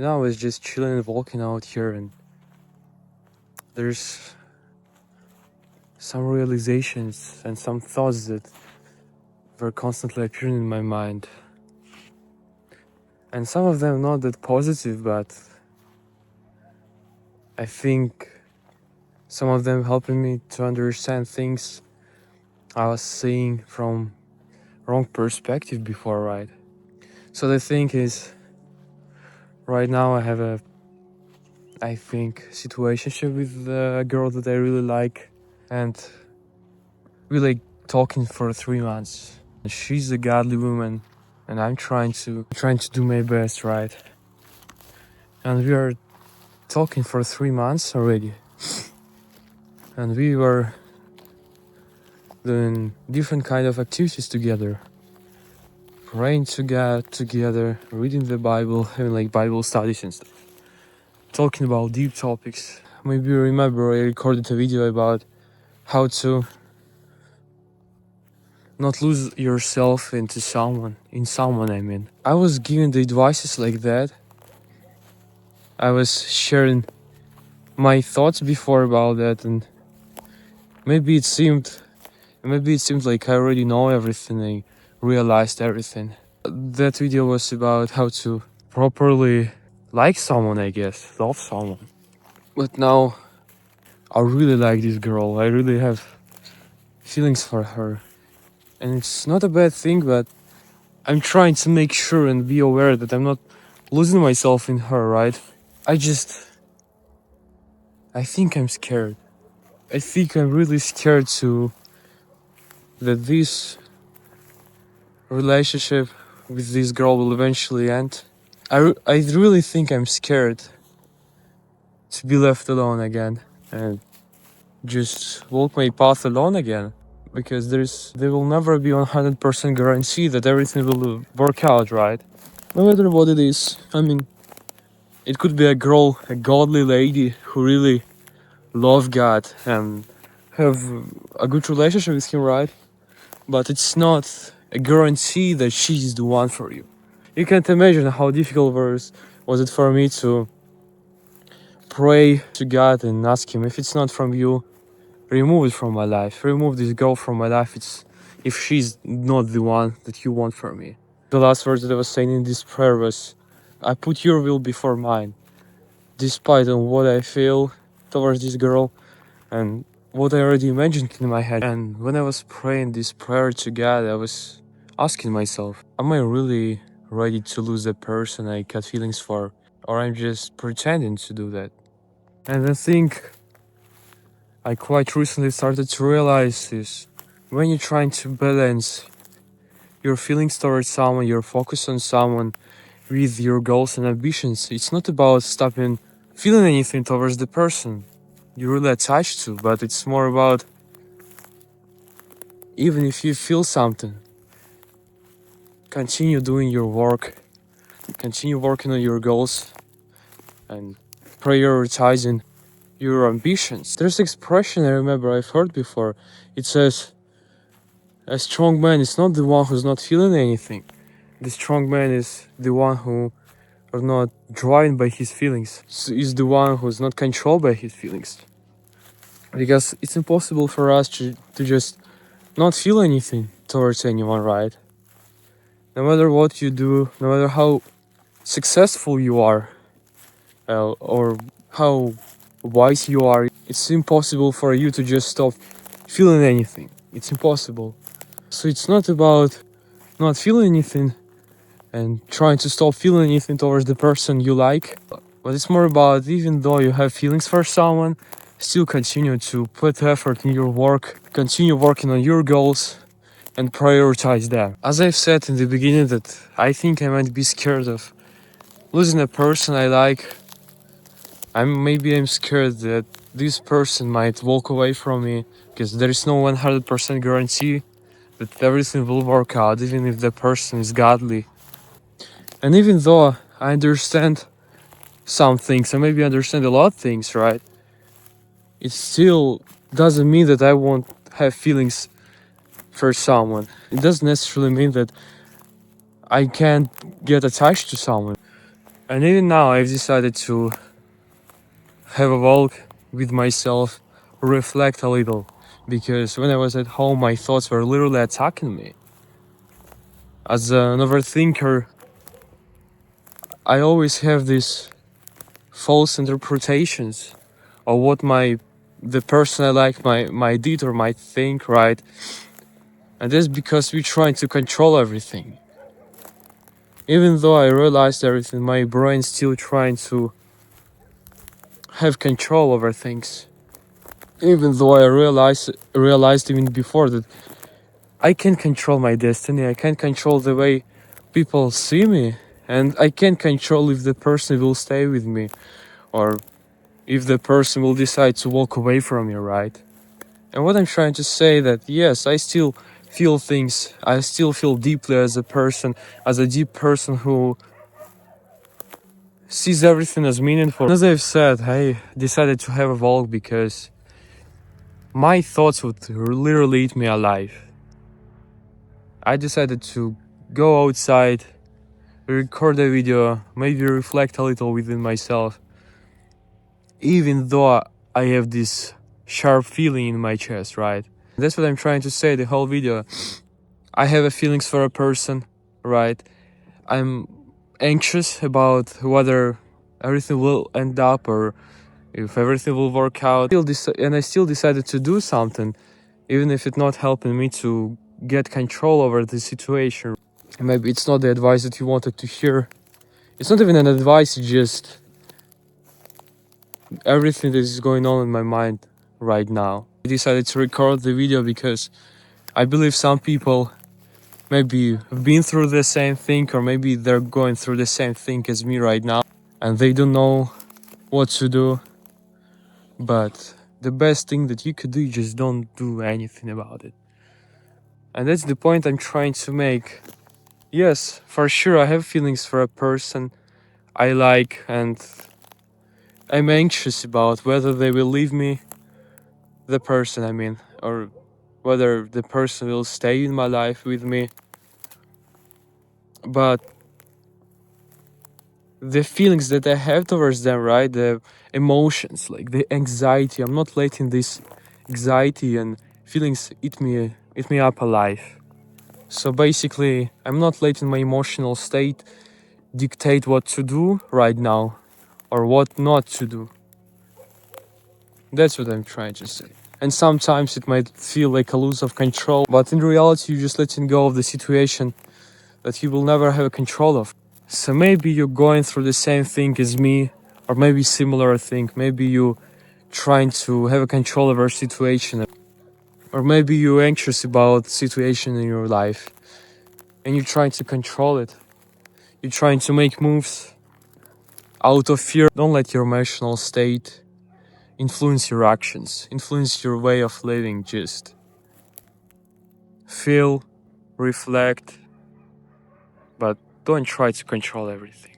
I was just chilling and walking out here, and there's some realizations and some thoughts that were constantly appearing in my mind. And some of them not that positive, but I think some of them helping me to understand things I was seeing from wrong perspective before, right? So the thing is, right now I have I think, situationship with a girl that I really like, and we like talking for 3 months. She's a godly woman, and I'm trying to do my best, right? And we are talking for 3 months already, and we were doing different kind of activities together, praying to God together, reading the Bible, having like Bible studies and stuff, talking about deep topics. Maybe you remember I recorded a video about how to not lose yourself in someone. I was giving the advices like that. I was sharing my thoughts before about that, and maybe it seemed like I already know everything. I realized everything. That video was about how to properly like someone, I guess, love someone. But now I really like this girl. I really have feelings for her, and it's not a bad thing, but I'm trying to make sure and be aware that I'm not losing myself in her, right? I think I'm scared. I think I'm really scared that this relationship with this girl will eventually end. I really think I'm scared to be left alone again and just walk my path alone again, because there will never be 100% guarantee that everything will work out, right? No matter what it is. I mean, it could be a girl, a godly lady who really love God and have a good relationship with him, right? But it's not a guarantee that she's the one for you. You can't imagine how difficult was it for me to pray to God and ask him, if it's not from you, remove it from my life. Remove this girl from my life. If she's not the one that you want for me. The last words that I was saying in this prayer was, I put your will before mine. Despite on what I feel towards this girl and what I already imagined in my head. And when I was praying this prayer to God, I was asking myself, am I really ready to lose the person I got feelings for? Or I'm just pretending to do that? And I think I quite recently started to realize this. When you're trying to balance your feelings towards someone, your focus on someone with your goals and ambitions, it's not about stopping feeling anything towards the person you're really attached to, but it's more about, even if you feel something, continue doing your work, continue working on your goals, and prioritizing your ambitions. There's an expression I remember I've heard before. It says, a strong man is not the one who's not feeling anything. The strong man is the one who are not driven by his feelings. Is the one who's not controlled by his feelings. Because it's impossible for us to just not feel anything towards anyone, right? No matter what you do, no matter how successful you are, or how wise you are, it's impossible for you to just stop feeling anything. It's impossible. So it's not about not feeling anything and trying to stop feeling anything towards the person you like, but it's more about, even though you have feelings for someone, still continue to put effort in your work, continue working on your goals, and prioritize them. As I've said in the beginning, that I think I might be scared of losing a person I like. I'm scared that this person might walk away from me, because there is no 100% guarantee that everything will work out, even if the person is godly. And even though I understand some things, I maybe understand a lot of things, right? It still doesn't mean that I won't have feelings for someone. It doesn't necessarily mean that I can't get attached to someone. And even now I've decided to have a walk with myself, reflect a little, because when I was at home my thoughts were literally attacking me. As an overthinker, I always have these false interpretations of what the person I like my did or might think, right? And that's because we're trying to control everything. Even though I realized everything, my brain's still trying to have control over things. Even though I realized even before that I can't control my destiny, I can't control the way people see me, and I can't control if the person will stay with me or if the person will decide to walk away from me, right? And what I'm trying to say that yes, I still feel things, I still feel deeply as a person, as a deep person who sees everything as meaningful. As I've said, I decided to have a walk because my thoughts would literally eat me alive. I decided to go outside, record a video, maybe reflect a little within myself, even though I have this sharp feeling in my chest, right? That's what I'm trying to say the whole video. I have a feelings for a person, right? I'm anxious about whether everything will end up or if everything will work out. And I still decided to do something, even if it's not helping me to get control over the situation. Maybe it's not the advice that you wanted to hear. It's not even an advice, it's just everything that is going on in my mind right now. I decided to record the video because I believe some people maybe have been through the same thing, or maybe they're going through the same thing as me right now and they don't know what to do. But the best thing that you could do is just don't do anything about it. And that's the point I'm trying to make. Yes, for sure I have feelings for a person I like, and I'm anxious about whether they will leave me, the person I mean, or whether the person will stay in my life with me. But the feelings that I have towards them, right, the emotions, like the anxiety, I'm not letting this anxiety and feelings eat me up alive. So basically, I'm not letting my emotional state dictate what to do right now or what not to do. That's what I'm trying to say. And sometimes it might feel like a loss of control, but in reality, you're just letting go of the situation that you will never have control of. So maybe you're going through the same thing as me, or maybe similar thing. Maybe you trying to have a control over a situation, or maybe you're anxious about situation in your life and you're trying to control it. You're trying to make moves out of fear. Don't let your emotional state influence your actions, influence your way of living. Just feel, reflect, but don't try to control everything.